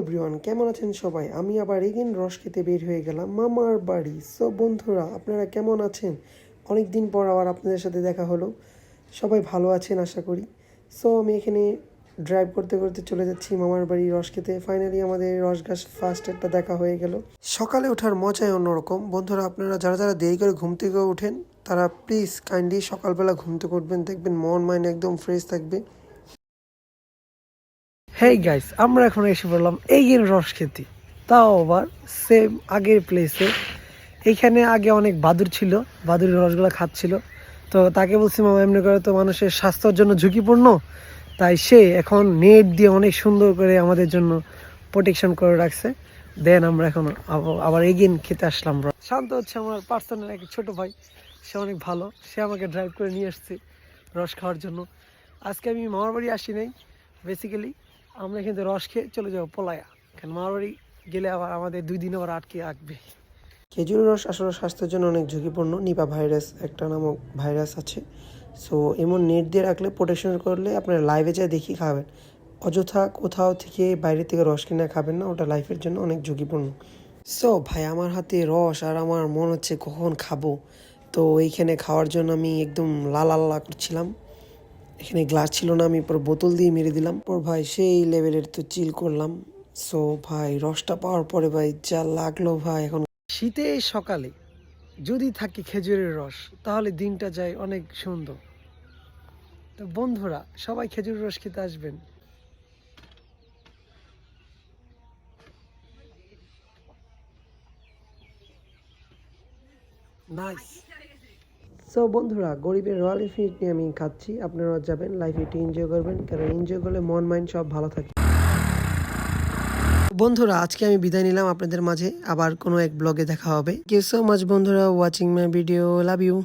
Everyone, কেমন আছেন সবাই? আমি আবার এগেন রস খেতে বের হয়ে গেলাম মামার বাড়ি। সো বন্ধুরা, আপনারা কেমন আছেন? অনেক দিন পর আবার আপনাদের সাথে দেখা হলো। সবাই ভালো আছেন আশা করি। সো আমি এখানে ড্রাইভ করতে করতে চলে যাচ্ছি মামার বাড়ি রস খেতে। ফাইনালি আমাদের রস গাছ ফার্স্ট একটা দেখা হয়ে গেল। সকালে ওঠার মজাই অন্যরকম। বন্ধুরা, আপনারা যারা যারা দেরি করে ঘুম থেকে ওঠেন তারা প্লিজ কাইন্ডলি সকালবেলা ঘুম থেকে উঠবেন, দেখবেন মন মাইন্ড একদম ফ্রেশ থাকবে। হেই গাইস, আমরা এখন এসে পড়লাম এইগেন রস খেতে, তাও আবার সেম আগের প্লেসে। এইখানে আগে অনেক বাদুর ছিল, বাদুরের রসগুলো খাচ্ছিল। তো তাকে বলছি, মামা এমনি করে তো মানুষের স্বাস্থ্যের জন্য ঝুঁকিপূর্ণ, তাই সে এখন নেট দিয়ে অনেক সুন্দর করে আমাদের জন্য প্রোটেকশন করে রাখছে। দেন আমরা এখন আবার এগেন খেতে আসলাম। শান্ত হচ্ছে আমার পার্সোনাল এক ছোট ভাই, সে অনেক ভালো, সে আমাকে ড্রাইভ করে নিয়ে আসছে রস খাওয়ার জন্য। আজকে আমি মামার বাড়ি আসি নাই, বেসিক্যালি আমরা কিন্তু রস খেয়ে চলে যাবো পলায়া, কারণ মামার বাড়ি গেলে আবার আমাদের 2 দিন আবার আটকে রাখবে। খেজুরের রস আসলে স্বাস্থ্যের জন্য অনেক ঝুঁকিপূর্ণ। নিপা ভাইরাস একটা নামক ভাইরাস আছে। সো এমন নেট দিয়ে রাখলে, প্রোটেকশন করলে আপনার লাইভে যা দেখি খাবেন। অযথা কোথাও থেকে বাইরে থেকে রস কিনে খাবেন না, ওটা লাইফের জন্য অনেক ঝুঁকিপূর্ণ। সো ভাই, আমার হাতে রস আর আমার মন হচ্ছে কখন খাবো। তো এইখানে খাওয়ার জন্য আমি একদম লাল করছিলাম। এখানে গ্লাস ছিল না, আমি পুরো বোতল দিয়ে মেরে দিলাম। পর ভাই সেই লেভেলের তো চিল করলাম। সো ভাই, রসটা পাওয়ার পরে ভাই যা লাগলো ভাই, এখন শীতের সকালে যদি থাকে খেজুরের রস, তাহলে দিনটা যায় অনেক সুন্দর। তো বন্ধুরা, সবাই খেজুরের রস খেতে আসবেন। নাইস। সো বন্ধুরা, গরিবের রয়্যাল এনফিল্ড নিয়ে আমি খাচ্ছি। আপনারা যাবেন, লাইফ একটু এনজয় করবেন, কারণ এনজয় করলে মন মাইন্ড সব ভালো থাকে। বন্ধুরা, আজকে আমি বিদায় নিলাম আপনাদের মাঝে। আবার কোনো এক ব্লগে দেখা হবে। থ্যাংক ইউ সো মাচ বন্ধুরা, watching my video. Love you.